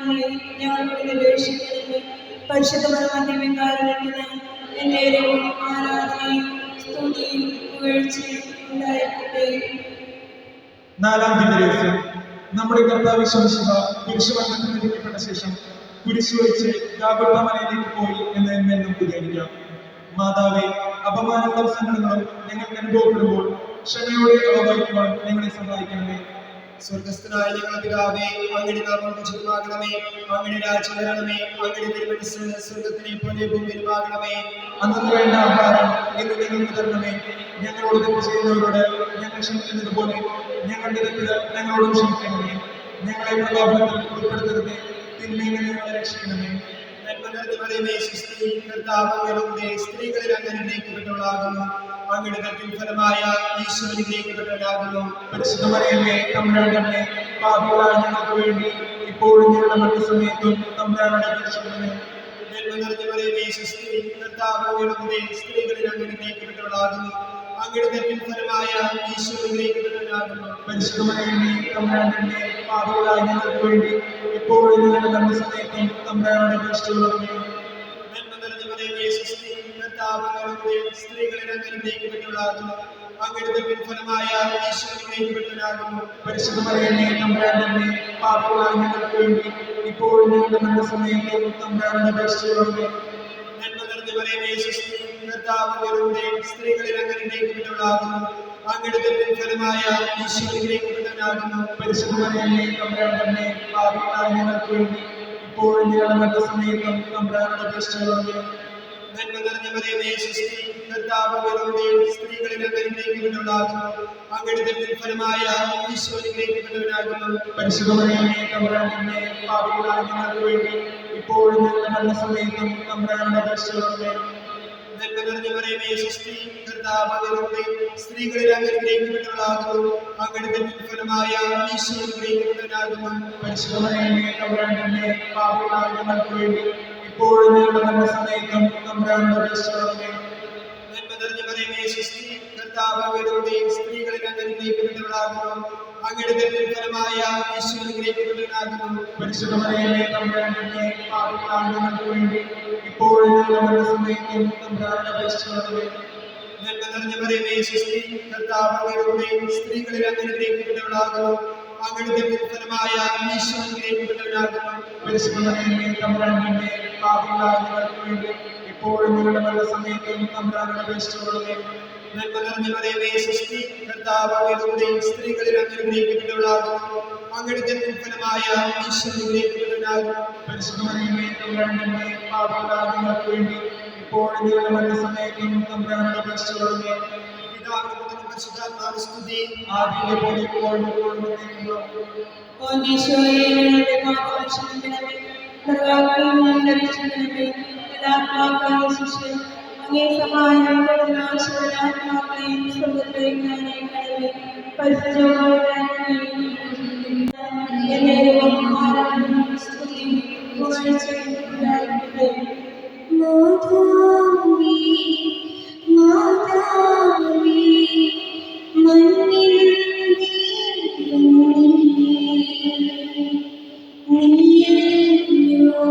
ഞങ്ങൾക്ക് അപേക്ഷിക്കണമേ. പരിശുദ്ധ മന്ത്രികാരണത്തിന് എന്നേരവും ആരാധനയും സ്തുതിയും പുകഴ്ചയും ഉണ്ടായിരിക്കട്ടെ. നാലാം ദിവസം നമ്മുടെ കർത്താവ് ശംശിഹ കുരിശുമരണത്തിൽ വിധിക്കപ്പെട്ട ശേഷം കുരിശു വെച്ച് ഗാഗുൽത്ത മലയിലേക്ക് പോയി എന്ന് നമുക്ക് ധ്യാനിക്കാം. മാതാവേ, അപമാനങ്ങളും സങ്കടങ്ങളും ഞങ്ങൾക്ക് അനുഭവപ്പെടുമ്പോൾ ക്ഷമയോടെ അവ വഹിക്കുവാൻ ഞങ്ങളെ സഹായിക്കണമേ. സ്വർഗസ്ഥനായ ഞങ്ങളുടെ പിതാവേ, അങ്ങയുടെ നാമം പൂജിതമാകണമേ. അങ്ങയുടെ രാജ്യം വരണമേ. അങ്ങയുടെ തിരുമനസ്സ് സ്വർഗത്തിലെ പോലെ ഭൂമിയിലുമാകണമേ. അന്നു വേണ്ട ആഹാരം ഇന്ന് ഞങ്ങൾക്ക് തരണമേ. ഞങ്ങളോട് തെറ്റ് ചെയ്യുന്നവരോട് ഞങ്ങൾ ക്ഷമിക്കുന്നത് പോലെ ഞങ്ങളുടെ തെറ്റുകൾ ഞങ്ങളോട് ക്ഷമിക്കണമേ. ഞങ്ങളെ പ്രലോഭനത്തിൽ ഉൾപ്പെടുത്തരുതേ, തിന്മയിൽ നിന്ന് ഞങ്ങളെ രക്ഷിക്കണമേ. നന്മ നിറഞ്ഞ മറിയമേ സ്വസ്തി, കർത്താവ് അങ്ങയുടെ സ്ത്രീകളിൽ അങ്ങ് അനുഗ്രഹിക്കപ്പെട്ടവളാകുന്നു. അങ്ങയുടെ ഗർഭത്തിൻ ഫലമായ ഈശോ അനുഗ്രഹിക്കപ്പെട്ടവനാകുന്നു. പരിശുദ്ധ മറിയമേ, തമ്പുരാന്റെ അമ്മേ, പാപികളായ ഞങ്ങൾക്ക് വേണ്ടി ഇപ്പോഴും ഞങ്ങളുടെ മരണസമയത്തും തമ്പുരാനോട് അപേക്ഷിക്കണമേ. നന്മ നിറഞ്ഞ മറിയമേ സ്വസ്തി, കർത്താവ് അങ്ങയുടെ സ്ത്രീകളിൽ അങ്ങ് അനുഗ്രഹിക്കപ്പെട്ടവളാകുന്നു. അങ്ങയുടെ ഗർഭത്തിൻ ഫലമായ ഈശോ അനുഗ്രഹിക്കപ്പെട്ടവനാകുന്നു. പരിശുദ്ധ മറിയമേ, തമ്പുരാന്റെ അമ്മേ, പാപികളായ ഞങ്ങൾക്ക് വേണ്ടി ഇപ്പോഴും ഞങ്ങളുടെ മരണസമയത്തും തമ്പുരാനോട് അപേക്ഷിക്കണമേ. നന്മ നിറഞ്ഞ മറിയമേ സ്വസ്തി, കർത്താവ് അങ്ങയുടെ സ്ത്രീകളിൽ അങ്ങ് അനുഗ്രഹിക്കപ്പെട്ടവളാകുന്നു. അങ്ങയുടെ ഗർഭത്തിൻ ഫലമായ ഈശോ അനുഗ്രഹിക്കപ്പെട്ടവനാകുന്നു. പരിശുദ്ധ മറിയമേ, തമ്പുരാന്റെ അമ്മേ, പാപികളായ ഞങ്ങൾക്ക് വേണ്ടി ഇപ്പോഴും ഞങ്ങളുടെ മരണസമയത്തും തമ്പുരാനോട് അപേക്ഷിക്കണമേ. നന്മ നിറഞ്ഞ മറിയമേ സ്വസ്തി, കർത്താവ് അങ്ങയുടെ സ്ത്രീകളിൽ അങ്ങ് അനുഗ്രഹിക്കപ്പെട്ടവളാകുന്നു. അങ്ങയുടെ ഗർഭത്തിൻ ഫലമായ ഈശോ അനുഗ്രഹിക്കപ്പെട്ടവനാകുന്നു. പരിശുദ്ധ മറിയമേ, തമ്പുരാന്റെ അമ്മേ, പാപികളായ ഞങ്ങൾക്ക് വേണ്ടി ഇപ്പോഴും ഞങ്ങളുടെ മരണസമയത്തും തമ്പുരാനോട് അപേക്ഷിക്കണമേ. നന്മ നിറഞ്ഞ മറിയമേ സ്വസ്തി, കർത്താവ് അങ്ങയുടെ സ്ത്രീകളിൽ അങ്ങ് അനുഗ്രഹിക്കപ്പെട്ടവളാകുന്നു. അങ്ങയുടെ ഗർഭത്തിൻ ഫലമായ ഈശോ അനുഗ്രഹിക്കപ്പെട്ടവനാകുന്നു. പരിശുദ്ധ മറിയമേ, തമ്പുരാന്റെ അമ്മേ, പാപികളായ ഞങ്ങൾക്ക് വേണ്ടി ഇപ്പോഴും ഞങ്ങളുടെ മരണസമയത്തും തമ്പുരാനോട് അപേക്ഷിക്കണമേ. നന്മ നിറഞ്ഞ മറിയമേ സ്വസ്തി, കർത്താവ് അങ്ങയുടെ സ്ത്രീകളിൽ അങ്ങ് അനുഗ്രഹിക്കപ്പെട്ടവളാകുന്നു. അങ്ങയുടെ ഗർഭത്തിൻ ഫലമായ ഈശോ അനുഗ്രഹിക്കപ്പെട്ടവനാകുന്നു. പരിശുദ്ധ മറിയമേ, തമ്പുരാന്റെ അമ്മേ, പാപികളായ ഞങ്ങൾക്ക് വേണ്ടി ഇപ്പോഴും ഞങ്ങളുടെ മരണസമയത്തും തമ്പുരാനോട് അപേക്ഷിക്കണമേ. നന്മ നിറഞ്ഞ മറിയമേ സ്വസ്തി, കർത്താവ് അങ്ങയുടെ സ്ത്രീകളിൽ അങ്ങ് അനുഗ്രഹിക്കപ്പെട്ടവളാകുന്നു. അങ്ങയുടെ ഗർഭത്തിൻ ഫലമായ ഈശോ അനുഗ്രഹിക്കപ്പെട്ടവനാകുന്നു. പരിശുദ്ധ മറിയമേ, തമ്പുരാന്റെ അമ്മേ, പാപികളായ ഞങ്ങൾക്ക് വേണ്ടി ഇപ്പോഴും ഞങ്ങളുടെ മരണസമയത്തും തമ്പുരാനോട് അപേക്ഷിക്കണമേ. നന്മ നിറഞ്ഞ മറിയമേ സ്വസ്തി, കർത്താവ് അങ്ങയുടെ സ്ത്രീകളിൽ അങ്ങ് അനുഗ്രഹിക്കപ്പെട്ടവളാകുന്നു. അങ്ങയുടെ ഗർഭത്തിൻ ഫലമായ ഈശോ അനുഗ്രഹിക്കപ്പെട്ടവനാകുന്നു. പരിശുദ്ധ മറിയമേ, തമ്പുരാന്റെ അമ്മേ, പാപികളായ ഞങ്ങൾക്ക് വേണ്ടി ഇപ്പോഴും ഞങ്ങളുടെ മരണസമയത്തും തമ്പുരാനോട് അപേക്ഷിക്കണമേ. നന്മ നിറഞ്ഞ മറിയമേ സ്വസ്തി, കർത്താവ് അങ്ങയുടെ സ്ത്രീകളിൽ അങ്ങ് അനുഗ്രഹിക്കപ്പെട്ടവളാകുന്നു. അങ്ങയുടെ ഗർഭത്തിൻ ഫലമായ ഈശോ അനുഗ്രഹിക്കപ്പെട്ടവനാകുന്നു. പരിശുദ്ധ മറിയമേ, തമ്പുരാന്റെ അമ്മേ, പാപികളായ ഞങ്ങൾക്ക് വേണ്ടി ഇപ്പോഴും ഞങ്ങളുടെ മരണസമയത്തും തമ്പുരാനോട് അപേക്ഷിക്കണമേ. പിതാവിനും പുത്രനും പരിശുദ്ധാത്മാവിനും സ്തുതി. ആദിയിലെ പോലെ ഇപ്പോഴും എപ്പോഴും എന്നേക്കും. ഈശോയെ, ഞങ്ങളുടെ പാപങ്ങൾ ക്ഷമിക്കണമേ. നരകാഗ്നിയിൽ നിന്ന് രക്ഷിക്കണമേ. എല്ലാ ആത്മാക്കളെയും ശിഷ്യ അങ്ങേ സഹായം കൂടുതൽ ആശീർവാദാത്മാക്കളെയും സ്വർഗ്ഗത്തിലേക്ക് അനയിക്കണമേ. പരിശുദ്ധ ജവാന്മാരെ എന്നേരവും ആരാധനയും സ്തുതിയും പുകഴ്ചയും ഉണ്ടായിരിക്കട്ടെ. മാതാവേ, മാതാവേ, മണ്ണിൻ ദൈവമേ, നീയല്ലോ,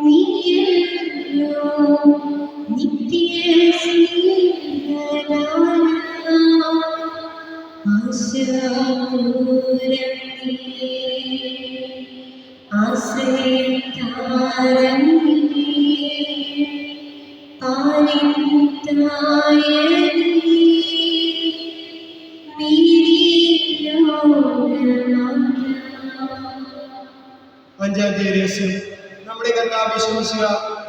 നീയല്ലോ നിത്യസ്നേഹനാഥ. ആശാപൂരം നീ, ആശ്രയതാരം നീ, അഞ്ചാം രഹസ്യം നമ്മുടെ കർത്താവ് യേശു മിശിഹ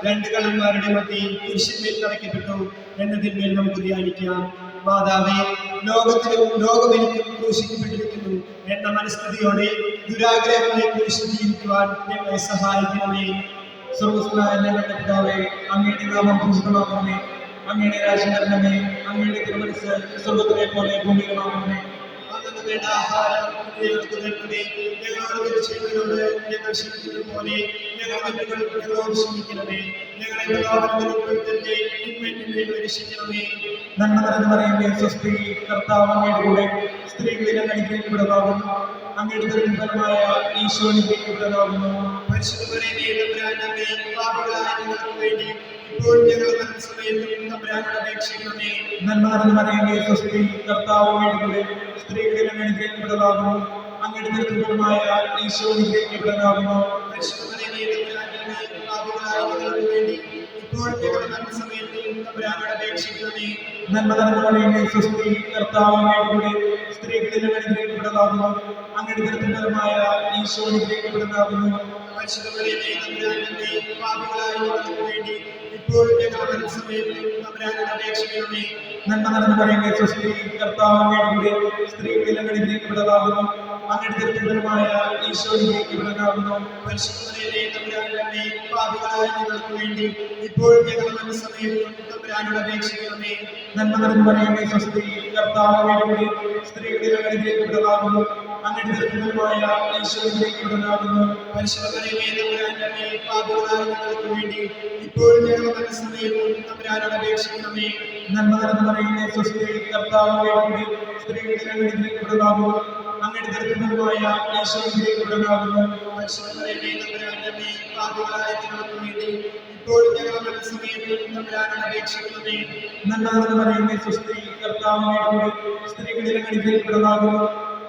രണ്ട് കള്ളന്മാരുടെ മധ്യേ കുരിശിന്മേൽ തറയ്ക്കപ്പെട്ടു എന്നതിന്മേൽ നമുക്ക് ധ്യാനിക്കാം. മാതാവേ, ലോകമെനിക്കും ക്രൂശിക്കപ്പെട്ടിരിക്കുന്നു എന്ന മനസ്ഥിതിയോടെ ദുരാഗ്രഹങ്ങളെ കുറിച്ച് ജീവിക്കുവാൻ ഞങ്ങളെ സഹായിക്കണമേ. സ്വർഗ്ഗസ്ഥനായ ഞങ്ങളുടെ പിതാവേ, അങ്ങയുടെ നാമം പൂജിതമാകണമേ. അങ്ങയുടെ രാജ്യം വരണമേ. അങ്ങയുടെ തിരുമനസ്സ് സ്വർഗ്ഗത്തിലെ പോലെ ഭൂമിയിലുമാകണമേ. അന്നു വേണ്ട ആഹാരം ഞങ്ങൾക്ക് തരണമേ. ഞങ്ങളോട് തിരിച്ചവരോട് ഞങ്ങൾ ക്ഷമിക്കുന്നത് പോലെ ഞങ്ങളോട് ക്ഷമിക്കണമേ. ഞങ്ങളെ പ്രലോഭനത്തിൽ ഉൾപ്പെടുത്തരുതേ, തിന്മയിൽ നിന്ന് രക്ഷിക്കണമേ. നന്മ നിറഞ്ഞ മറിയമേ, സ്വസ്തി, കർത്താവ് അങ്ങയുടെ കൂടെ സ്ത്രീകളിൽ അങ്ങ് അനുഗ്രഹിക്കപ്പെട്ടതാകുന്നു. അങ്ങയുടെ ദുരിതഫലമായ ഈശോ അനുഗ്രഹിക്കപ്പെട്ടതാകുന്നു. പരിശുദ്ധ മറിയമേ, തമ്പുരാന്റെ പാപികളായ ഞങ്ങൾക്ക് വേണ്ടി ഇപ്പോൾ ഞങ്ങളുടെ മരണസമയത്തും തമ്പുരാനോട് അപേക്ഷിക്കണമേ. നന്മ നിറഞ്ഞ മറിയമേ, സ്വസ്തി, കർത്താവ് അങ്ങയുടെ കൂടെ സ്ത്രീകളിൽ അങ്ങ് അനുഗ്രഹിക്കപ്പെട്ടതാകുന്നു. അങ്ങയുടെ ദുരിതഫലമായ ഈശോ അനുഗ്രഹിക്കപ്പെട്ടതാകുന്നു. പരിശുദ്ധ മറിയമേ, തമ്പുരാന്റെ പാപികളായ ഞങ്ങൾക്ക് വേണ്ടി ഇപ്പോൾ ഞങ്ങളുടെ മരണസമയത്തും തമ്പുരാനോട് അപേക്ഷിക്കണമേ. നന്മ നിറഞ്ഞ മറിയമേ, സ്വസ്തി, കർത്താവ് അങ്ങയുടെ കൂടെ സ്ത്രീകളിൽ അങ്ങ് അനുഗ്രഹിക്കപ്പെട്ടതാകുന്നു. അങ്ങയുടെ ദുരിതഫലമായ ഈശോ അനുഗ്രഹിക്കപ്പെട്ടതാകുന്നു. പരിശുദ്ധ മറിയമേ, തമ്പുരാന്റെ പാപികളായ ഞങ്ങൾക്ക് വേണ്ടി ഇപ്പോൾ ഞങ്ങളുടെ മരണസമയത്തും തമ്പുരാനോട് അപേക്ഷിക്കണമേ. നന്മ നിറഞ്ഞ മറിയമേ, സ്വസ്തി, കർത്താവ് അങ്ങയുടെ കൂടെ സ്ത്രീകളിൽ അങ്ങ് അനുഗ്രഹിക്കപ്പെട്ടതാകുന്നു. അങ്ങയുടെ ദുരിതഫലമായ ഈശോ അനുഗ്രഹിക്കപ്പെട്ടതാകുന്നു. പരിശുദ്ധ മറിയമേ, തമ്പുരാന്റെ പാപികളായ ഞങ്ങൾക്ക് വേണ്ടി ഇപ്പോൾ ഞങ്ങളുടെ മരണസമയത്തും തമ്പുരാനോട് അപേക്ഷിക്കണമേ. നന്മ നിറഞ്ഞ മറിയമേ, സ്വസ്തി, കർത്താവ് അങ്ങയുടെ കൂടെ സ്ത്രീകളിൽ അങ്ങ് അനുഗ്രഹിക്കപ്പെട്ടതാകുന്നു. അങ്ങയുടെ ദുരിതഫലമായ ഈശോ അനുഗ്രഹിക്കപ്പെട്ടതാകുന്നു. പരിശുദ്ധ മറിയമേ, തമ്പുരാന്റെ പാപികളായ ഞങ്ങൾക്ക് വേണ്ടി ഇപ്പോൾ ഞങ്ങളുടെ മരണസമയത്തും തമ്പുരാനോട് അപേക്ഷിക്കണമേ. നന്മ നിറഞ്ഞ മറിയമേ, സ്വസ്തി, കർത്താവ് അങ്ങയുടെ കൂടെ സ്ത്രീകളിൽ അങ്ങ് അനുഗ്രഹിക്കപ്പെട്ടതാകുന്നു. അങ്ങയുടെ ദുരിതഫലമായ ഈശോ അനുഗ്രഹിക്കപ്പെട്ടതാകുന്നു. പരിശുദ്ധ മറിയമേ, തമ്പുരാന്റെ പാപികളായ ഞങ്ങൾക്ക് വേണ്ടി ഇപ്പോൾ ഞങ്ങളുടെ മരണസമയത്തും തമ്പുരാനോട് അപേക്ഷിക്കണമേ. നന്മ നിറഞ്ഞ മറിയമേ, സ്വസ്തി, കർത്താവ് അങ്ങയുടെ കൂടെ സ്ത്രീകളിൽ അങ്ങ് അനുഗ്രഹിക്കപ്പെട്ടതാകുന്നു.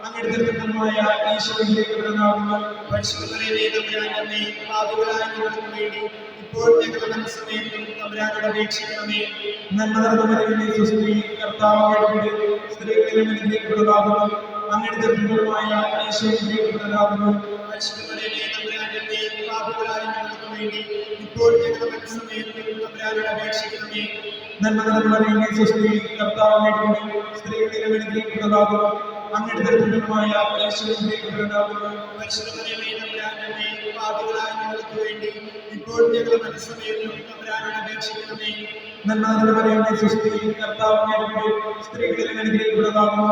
അങ്ങയുടെ ദുരിതഫലമായ ഈശോ അനുഗ്രഹിക്കപ്പെട്ടതാകുന്നു. പരിശുദ്ധ മറിയമേ, തമ്പുരാന്റെ പാപികളായ ഞങ്ങൾക്ക് വേണ്ടി ഇപ്പോൾ ഞങ്ങളുടെ മരണസമയത്തും തമ്പുരാനോട് അപേക്ഷിക്കണമേ. നന്മ നിറഞ്ഞ മറിയമേ, സ്വസ്തി, കർത്താവ് അങ്ങയുടെ കൂടെ സ്ത്രീകളിൽ അങ്ങ് അനുഗ്രഹിക്കപ്പെട്ടതാകുന്നു. അങ്ങയുടെ ദുരിതഫലമായ ഈശോ അനുഗ്രഹിക്കപ്പെട്ടതാകുന്നു. പരിശുദ്ധ മറിയമേ, തമ്പുരാന്റെ പാപികളായ ഞങ്ങൾക്ക് വേണ്ടി ഇപ്പോൾ ഞങ്ങളുടെ മരണസമയത്തും തമ്പുരാനോട് അപേക്ഷിക്കണമേ. നന്മ നിറഞ്ഞ മറിയമേ, സ്വസ്തി, കർത്താവ് അങ്ങയുടെ കൂടെ സ്ത്രീകളിൽ അങ്ങ് അനുഗ്രഹിക്കപ്പെട്ടതാകുന്നു. അങ്ങയുടെ ദുരിതഫലമായ ഈശോ അനുഗ്രഹിക്കപ്പെട്ടതാകുന്നു. പരിശുദ്ധ മറിയമേ, തമ്പുരാന്റെ പാപികളായ ഞങ്ങൾക്ക് വേണ്ടി ഇപ്പോൾ ഞങ്ങളുടെ മരണസമയത്തും തമ്പുരാനോട് അപേക്ഷിക്കണമേ. നന്മ നിറഞ്ഞ മറിയമേ, സ്വസ്തി, കർത്താവ് അങ്ങയുടെ കൂടെ സ്ത്രീകളിൽ അങ്ങ് അനുഗ്രഹിക്കപ്പെട്ടതാകുന്നു.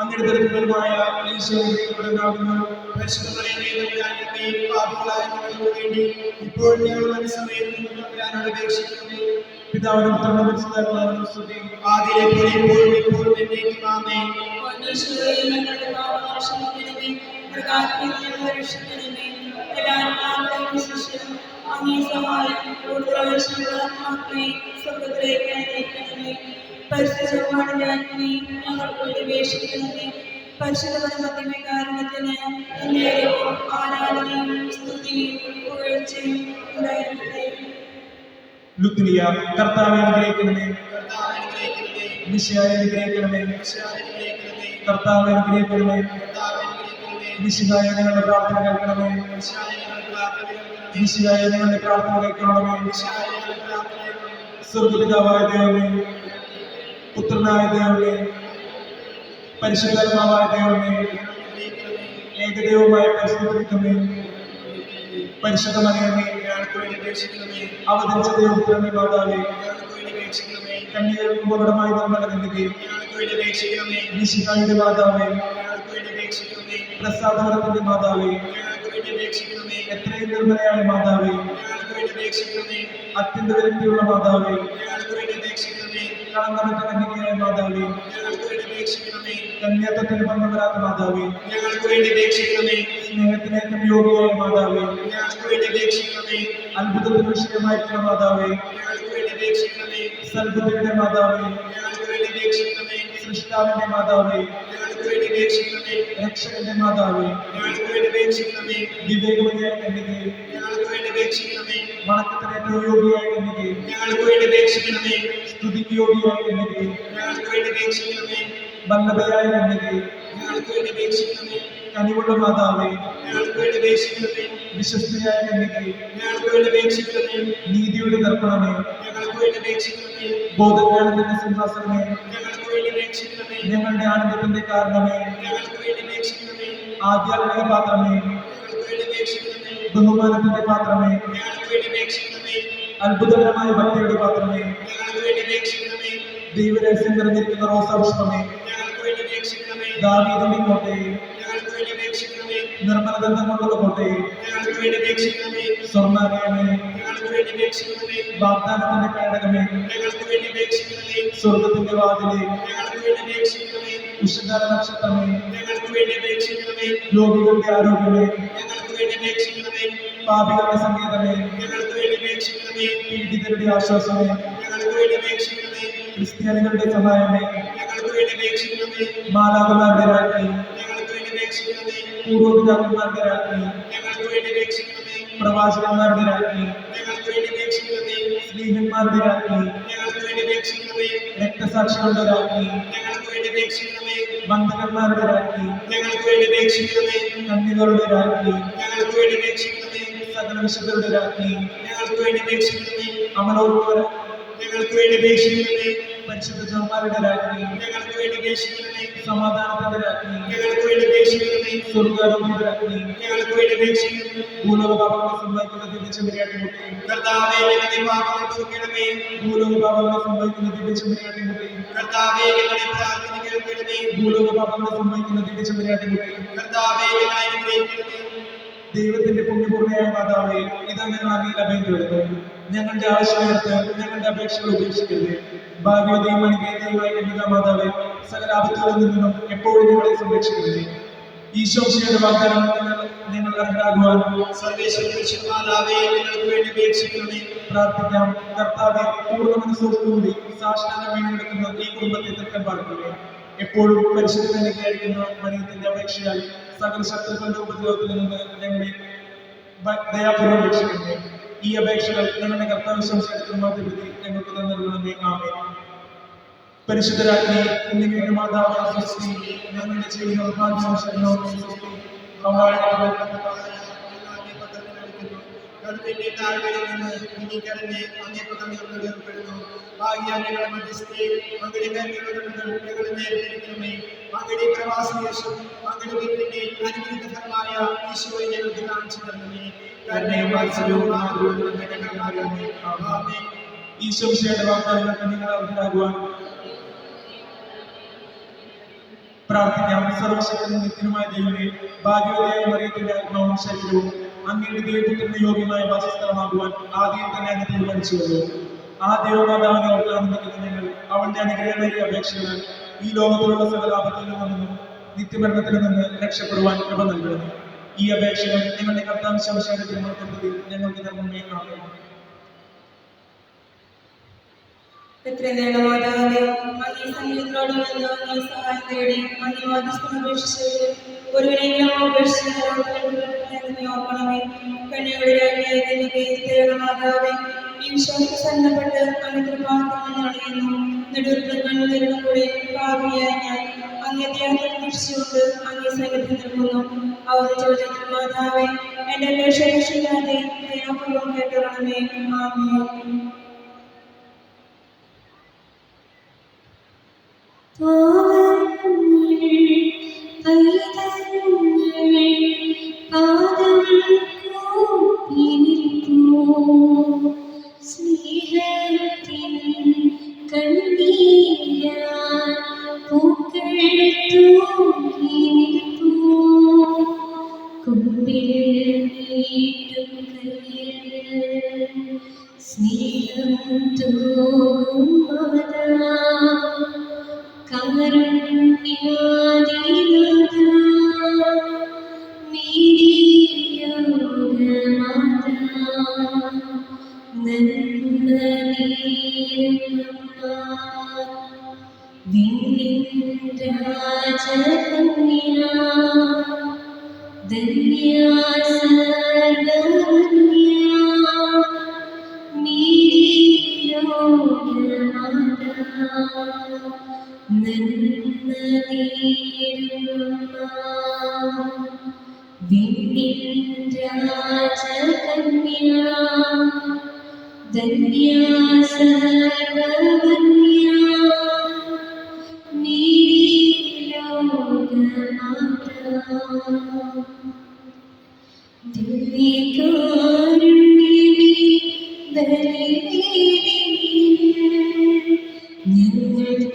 അങ്ങയുടെ ദുരിതഫലമായ ഈശോ അനുഗ്രഹിക്കപ്പെട്ടതാകുന്നു. പരിശുദ്ധ മറിയമേ, തമ്പുരാന്റെ പാപികളായ ഞങ്ങൾക്ക് വേണ്ടി ഇപ്പോൾ ഞങ്ങളുടെ മരണസമയത്തും തമ്പുരാനോട് അപേക്ഷിക്കണമേ. പിതാവിനും പുത്രനും പരിശുദ്ധാത്മാവിനും സ്തുതി. ആദിയിലെ പോലെ ഇപ്പോഴും എപ്പോഴും എന്നേക്കും ആമേൻ. ഈശോയെ, ഞങ്ങളുടെ പാപങ്ങൾ ക്ഷമിക്കണമേ. പ്രകാശത്തിൽ ഞങ്ങളെ രക്ഷിക്കണമേ. എല്ലാ ആത്മാക്കളെയും ശിഷ്യരും അങ്ങേ സഹായം കൂടുതൽ ആത്മാക്കളെ സ്വർഗ്ഗത്തിലേക്ക് അയക്കണമേ. പരിശുദ്ധമാണെന്ന് ഞങ്ങൾക്ക് വേണ്ടി അപേക്ഷിക്കണമേ. പരിശുദ്ധ മധ്യമകാരണത്തിന് എന്നേരവും ആരാധനയും സ്തുതിയും പുകഴ്ചയും ഉണ്ടായിരിക്കട്ടെ. ലുത്തിനിയ, കർത്താവെ അനുഗ്രഹിക്കണമേ. കർത്താവേ, അനുഗ്രഹിക്കണമേ. മിശിഹായെ അനുഗ്രഹിക്കണമേ. ഈശോയെ അനുഗ്രഹിക്കണമേ. കർത്താവെ അനുഗ്രഹിക്കണമേ. കർത്താവേ, അനുഗ്രഹിക്കണമേ. മിശിഹായെ ഞങ്ങളുടെ പ്രാർത്ഥന കേൾക്കണമേ. ഈശോയെ ഞങ്ങളുടെ പ്രാർത്ഥന കേൾക്കണമേ. മിശിഹായെ ഞങ്ങളുടെ പ്രാർത്ഥന കേൾക്കണമേ. ഈശോയെ ഞങ്ങളുടെ പ്രാർത്ഥന കേൾക്കണമേ. സ്വർഗ്ഗപിതാവായ ദൈവമേ, പുത്രനായ ദൈവമേ, പരിശുദ്ധാത്മാവായ ദൈവമേ, ഏകദൈവമായ പരിശുദ്ധമേ, പരിശുദ്ധ മറിയമേ, ഞങ്ങൾക്ക് വേണ്ടി അപേക്ഷിക്കണമേ. അവതരിച്ച ദൈവപുത്രന്റെ മാതാവേ, ഞങ്ങൾക്ക് വേണ്ടി അപേക്ഷിക്കണമേ. കന്യകൾക്ക് മകുടമായി നിർമ്മല കന്യകേ, ഞങ്ങൾക്ക് വേണ്ടി അപേക്ഷിക്കണമേ. മിശിഹായുടെ മാതാവേ, ഞങ്ങൾക്ക് വേണ്ടി അപേക്ഷിക്കണമേ. പ്രസാദവരത്തിന്റെ മാതാവേ, ഞങ്ങൾക്ക് വേണ്ടി അപേക്ഷിക്കണമേ. എത്രയും നിർമ്മലയായ മാതാവേ, ഞങ്ങൾക്ക് വേണ്ടി അപേക്ഷിക്കണമേ. അത്യന്ത വിരക്തിയുള്ള മാതാവേ, ഞങ്ങൾക്ക് വേണ്ടി അപേക്ഷിക്കണമേ. കളങ്കമറ്റ കന്യകയായ മാതാവേ, ഞങ്ങൾക്ക് വേണ്ടി അപേക്ഷിക്കണമേ. കന്യാത്വത്തിന് ഭംഗം വരാത്ത മാതാവേ, ഞങ്ങൾക്ക് വേണ്ടി അപേക്ഷിക്കണമേ. സ്നേഹത്തിനേറ്റം യോഗ്യയായ മാതാവേ, ഞങ്ങൾക്ക് വേണ്ടി അപേക്ഷിക്കണമേ. അത്ഭുതത്തിന് വിഷയമായിരിക്കുന്ന മാതാവേ, ഞങ്ങൾക്ക് വേണ്ടി അപേക്ഷിക്കണമേ. സൽബുദ്ധിയുടെ മാതാവേ, ഞങ്ങൾക്ക് വേണ്ടി അപേക്ഷിക്കണമേ. സൃഷ്ടാവിന്റെ മാതാവേ, ഞങ്ങൾക്ക് വേണ്ടി അപേക്ഷിക്കണമേ. രക്ഷകന്റെ മാതാവേ, ഞങ്ങൾക്ക് വേണ്ടി അപേക്ഷിക്കണമേ. വിവേകവതിയായ കന്യകേ, ഞങ്ങൾക്ക് വേണ്ടി അപേക്ഷിക്കണമേ. വണക്കത്തിനേറ്റവും യോഗ്യയായ കന്യകേ, ഞങ്ങൾക്ക് വേണ്ടി അപേക്ഷിക്കണമേ. സ്തുതിക്ക് യോഗ്യയായ കന്യകേ, ഞങ്ങൾക്ക് വേണ്ടി അപേക്ഷിക്കണമേ. വല്ലഭയായ കന്യകേ, ഞങ്ങൾക്ക് വേണ്ടി അപേക്ഷിക്കണമേ. കനിവുള്ള മാതാവേ, ഞങ്ങൾക്ക് വേണ്ടി അപേക്ഷിക്കണമേ. വിശ്വസ്തയായ കന്യകേ, ഞങ്ങൾക്ക് വേണ്ടി അപേക്ഷിക്കണമേ. നീതിയുടെ ദർപ്പണമേ, ഞങ്ങൾക്ക് വേണ്ടി അപേക്ഷിക്കണമേ. ബോധജ്ഞാനത്തിന്റെ സിംഹാസനമേ, ഞങ്ങൾക്ക് വേണ്ടി അപേക്ഷിക്കണമേ. ഞങ്ങളുടെ ആനന്ദത്തിന്റെ കാരണമേ, ഞങ്ങൾക്ക് വേണ്ടി അപേക്ഷിക്കണമേ. ആധ്യാത്മിക പാത്രമേ, ഞങ്ങൾക്ക് വേണ്ടി അപേക്ഷിക്കണമേ. ബഹുമാനത്തിന്റെ പാത്രമേ, ഞങ്ങൾക്ക് വേണ്ടി അപേക്ഷിക്കണമേ. അത്ഭുതകരമായ ഭക്തിയുടെ പാത്രമേ, ഞങ്ങൾക്ക് വേണ്ടി അപേക്ഷിക്കണമേ. ദൈവരഹസ്യം നിറഞ്ഞിരിക്കുന്ന റോസാപുഷ്പമേ, ഞങ്ങൾക്ക് വേണ്ടി അപേക്ഷിക്കണമേ. ദാവീദിന്റെ കോട്ടയെ, ഞങ്ങൾക്ക് വേണ്ടി അപേക്ഷിക്കണമേ. നിർമ്മല ഗന്ധം കൊണ്ടുള്ള കോട്ടയെ, ഞങ്ങൾക്ക് വേണ്ടി അപേക്ഷിക്കണമേ. സ്വർണ്ണാലയമേ, ഞങ്ങൾക്ക് വേണ്ടി അപേക്ഷിക്കണമേ. വാഗ്ദാനത്തിന്റെ പേടകമേ, ഞങ്ങൾക്ക് വേണ്ടി അപേക്ഷിക്കണമേ. സ്വർഗത്തിന്റെ വാതിലെ, ഞങ്ങൾക്ക് വേണ്ടി അപേക്ഷിക്കണമേ. ഉഷകാല നക്ഷത്രമേ, ഞങ്ങൾക്ക് വേണ്ടി അപേക്ഷിക്കണമേ. രോഗികളുടെ ആരോഗ്യമേ, ഞങ്ങൾക്ക് വേണ്ടി അപേക്ഷിക്കണമേ. പാപികളുടെ സംഗീതമേ, ഞങ്ങൾക്ക് വേണ്ടി അപേക്ഷിക്കണമേ. പീഡിതരുടെ ആശ്വാസമേ, ഞങ്ങൾക്ക് വേണ്ടി അപേക്ഷിക്കണമേ. ക്രിസ്ത്യാനികളുടെ സഹായമേ, ഞങ്ങൾക്ക് വേണ്ടി അപേക്ഷിക്കണമേ. മാലാഖമാരുടെ രാജ്ഞി, ഞങ്ങൾക്ക് വേണ്ടി അപേക്ഷിക്കണമേ. പൂർവ്വപിതാക്കന്മാരുടെ രാജ്ഞി, ഞങ്ങൾക്ക് വേണ്ടി അപേക്ഷിക്കണമേ. പ്രവാചകന്മാരുടെ രാജ്ഞി, ഞങ്ങൾക്ക് വേണ്ടി അപേക്ഷിക്കണമേ. സ്ത്രീഹന്മാരുടെ രാജ്ഞി, ഞങ്ങൾക്ക് വേണ്ടി അപേക്ഷിക്കണമേ. രക്തസാക്ഷികളുടെ രാജ്ഞി, ഞങ്ങൾക്ക് വേണ്ടി അപേക്ഷിക്കണമേ. ബന്ധകന്മാരുടെ രാജ്ഞി, ഞങ്ങൾക്ക് വേണ്ടി അപേക്ഷിക്കണമേ. കന്യകളുടെ രാജ്ഞി, ഞങ്ങൾക്ക് വേണ്ടി അപേക്ഷിക്കണമേ. സകല വിശുദ്ധരുടെ രാജ്ഞി, ഞങ്ങൾക്ക് വേണ്ടി അപേക്ഷിക്കണമേ. അമലോത്വര ഞങ്ങൾക്ക് വേണ്ടി അപേക്ഷിക്കണമേ. പരിശുദ്ധ ജന്മാരുടെ രാജ്ഞി, ഞങ്ങൾക്ക് വേണ്ടി അപേക്ഷിക്കണമേ. സമാധാനത്തിന്റെ രാജ്ഞി, ഞങ്ങൾക്ക് വേണ്ടി അപേക്ഷിക്കണമേ. സ്വർഗാരോഗ്യയുടെ രാജ്ഞി, ഞങ്ങൾക്ക് വേണ്ടി അപേക്ഷിക്കണമേ. ഭൂലോകപാപങ്ങളെ സംഭവിക്കുന്ന ദിവ്യചെമ്പരിയാട്ടിൻകുട്ടി, കർത്താവേ, ഞങ്ങളുടെ പാപങ്ങൾ പൊറുക്കണമേ. ഭൂലോകപാപങ്ങളെ സംഭവിക്കുന്ന ദിവ്യചെമ്പരിയാട്ടിൻകുട്ടി, കർത്താവേ, ഞങ്ങളുടെ പ്രാർത്ഥന കേൾക്കണമേ. ഭൂലോകപാപങ്ങളെ സംഭവിക്കുന്ന ദിവ്യചെമ്പരിയാട്ടിൻകുട്ടി, കർത്താവേ, ഞങ്ങളെ അനുഗ്രഹിക്കണമേ. ദൈവത്തിന്റെ പുണ്യപൂർണ്ണയായ മാതാവേ, ഇതാ ഞങ്ങൾ അങ്ങയിൽ അഭയം തേടുന്നു. ഞങ്ങളുടെ ആവശ്യമെടുത്ത് ഞങ്ങളുടെ അപേക്ഷകൾ ഉപേക്ഷിക്കരുത്. ഭാഗ്യവതിയും അനുഗ്രഹീതയുമായ കന്യക മാതാവേ, സകല ആപത്തുകളിൽ നിന്നും എപ്പോഴും ഞങ്ങളെ സംരക്ഷിക്കരുത്. ഈശോയുടെ വാഗ്ദാനം ഞങ്ങൾ അർഹരാകുവാൻ സർവേശ്വരമാതാവേ, ഞങ്ങൾക്ക് വേണ്ടി അപേക്ഷിക്കണമേ. പ്രാർത്ഥിക്കാം. കർത്താവെ, പൂർണ്ണ മനസ്സോടുകൂടി സാഷ്ടാംഗം വീണെടുക്കുന്ന ഈ കുടുംബത്തെ തൃപ്തം പാർക്കണമേ. എപ്പോഴും പരിശുദ്ധ കന്യകയായിരിക്കുന്ന മറിയത്തിന്റെ അപേക്ഷയാൽ സകല ശത്രുക്കളുടെ ഉപദ്രവത്തിൽ നിന്ന് ഞങ്ങളെ ദയാപൂർവ്വം രക്ഷിക്കണമേ. ഈ അപേക്ഷകൾ ഞങ്ങളുടെ കർത്താവ് സംശയത്തിൽ മാറ്റപ്പെടുത്തി ഞങ്ങൾക്ക് നൽകണമേ. ആമേൻ. പരിശുദ്ധരാജ്ഞി എന്നിവയുടെ മാതാവായ സ്വസ്തി, ഞങ്ങളുടെ ജീവിതം ഭാഗ്യവും ശരണവും സ്വസ്തി. കടുവിന്റെ താഴ്വരയിൽ നിന്ന് നീക്കരഞ്ഞ് അങ്ങേപ്പുറപ്പെടുന്നു. ഭാഗ്യാന്യങ്ങളുടെ മധ്യസ്ഥയെ അങ്ങയുടെ ഞങ്ങളുടെ നേരിട്ടിരിക്കണമേ. അങ്ങയുടെ പ്രവാസദേശം അങ്ങയുടെ വീട്ടിന്റെ അനുഗ്രഹീത ഫലമായ ഈശോയെ ഞങ്ങൾക്ക് കാണിച്ചു തരണമേ. കരുണയും വാത്സല്യവും ആഗ്രഹവും ഞങ്ങൾക്കറിയാമേ. ആമേൻ. ഈശോയുടെ വാഗ്ദാനങ്ങൾക്ക് നിങ്ങൾ അർഹരാകുവാൻ പ്രാർത്ഥിക്കാം. സർവശക്തനും നിത്യനുമായ ദൈവമേ, ഭാഗ്യവതിയായ മറിയത്തിന്റെ ആത്മാവും ശരീരവും അങ്ങയുടെ ദൈവത്തിന്റെ യോഗ്യമായ വാസസ്ഥലമാകുവാൻ ആദ്യം തന്നെ അങ്ങ് തീരുമാനിച്ചുവല്ലോ. ആ ദൈവമാതാവിനെ ഓർത്ത് ആനന്ദിക്കുന്ന ഞങ്ങൾ അവളുടെ അനുഗ്രഹമേറിയ അപേക്ഷകൾ ഈ ലോകത്തിലുള്ള സകല ആപത്തിൽ നിന്നും നിത്യമരണത്തിൽ നിന്ന് രക്ഷപ്പെടുവാൻ കൃപ നൽകണം. ഈ അപേക്ഷകൾ ഞങ്ങളുടെ കർത്താവ് ശംശയുടെ തിരുമണത്തിൽ ഞങ്ങൾക്ക് നൽകുന്നേ. ആമേൻ. മാതാവേ, അങ്ങേ സംഗീതത്തോട് വന്ന് അങ്ങേ സഹായം തേടി അങ്ങേ മധ്യസ്ഥം അപേക്ഷിച്ച് ഒരുവനെങ്കിലും ഓർക്കണമേ. കന്യകളുടെ രാജ്ഞിയായ കന്യകേ, മാതാവേ, ഈ വിശ്വാസത്തെ സന്നപ്പെട്ട് അങ്ങ് കൃപാകരങ്ങൾ അണിയുന്നു. നെടുവീർപ്പിൽ കണ്ണുനീരിനും കൂടെ പാപിയായ ഞാൻ അങ്ങേ ധ്യാനം വീക്ഷിച്ചുകൊണ്ട് അങ്ങേ സന്നിധിയിൽ നിൽക്കുന്നു. അവതരിച്ച മാതാവേ, എന്റെ അപേക്ഷ രക്ഷിക്കാതെ ദയാപൂർവ്വം കേട്ടുകൊള്ളണമേ. ആമേൻ. നന്മ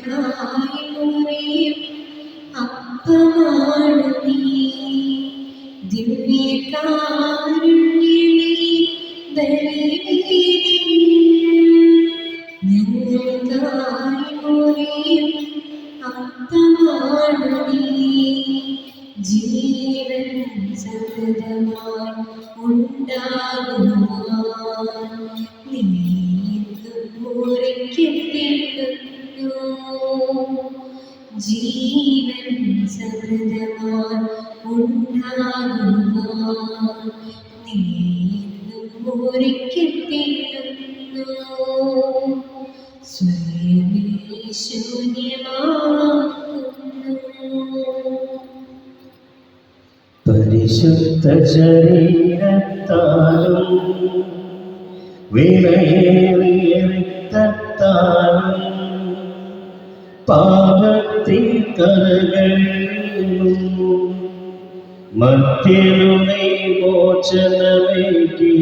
ഞങ്ങൾക്കായി മുറിയും അപ്പമാണ് നീ. ദിവ്യകാരുണ്യമേ ബലിവേദിയിൽ ഞങ്ങൾക്കായി മുറിയും അപ്പമാണ് നീ. ജീവൻ സതതമായി ഉണ്ടാകുവാൻ നീ എന്നും മുറിക്കപ്പെടുന്നു. ജീവൻ സതതമായി ഉണ്ടാകുവാൻ നീ എന്നും മുറിക്കപ്പെടുന്നു. സ്വയമേ ശൂന്യമാക്കുന്നു. പരിശുദ്ധ ശരീരത്താലും വിലയേറിയ രക്തത്താലും പാപത്തിൻ കരകളിലും മധ്യരുടെ മോചനമേകി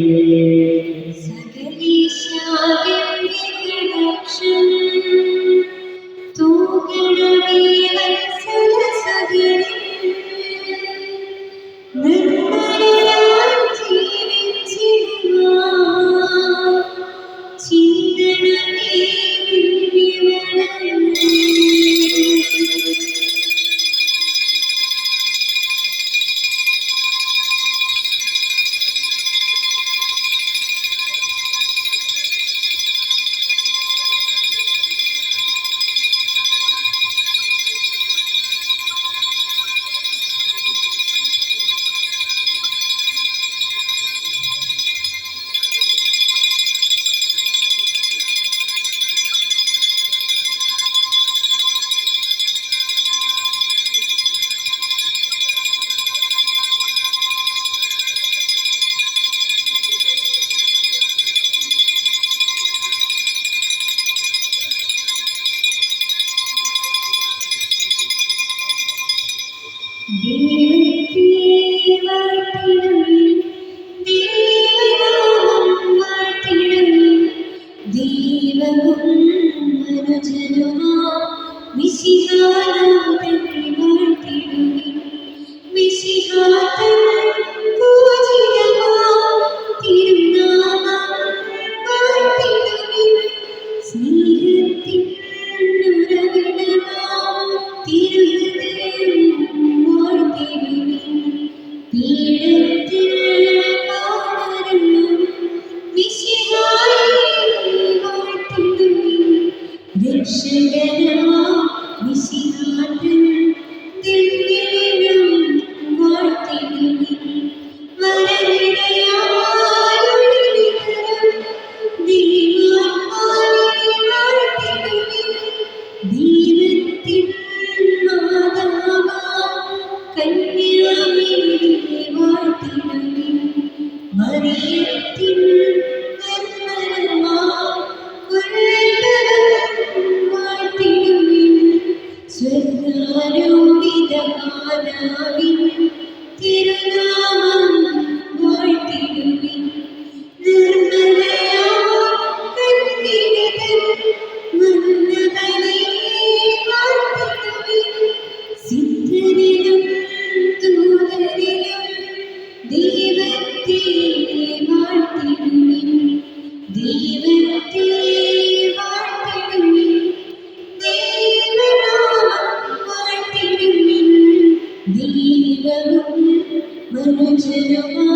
ദൈവവും മനുഷ്യരുമാ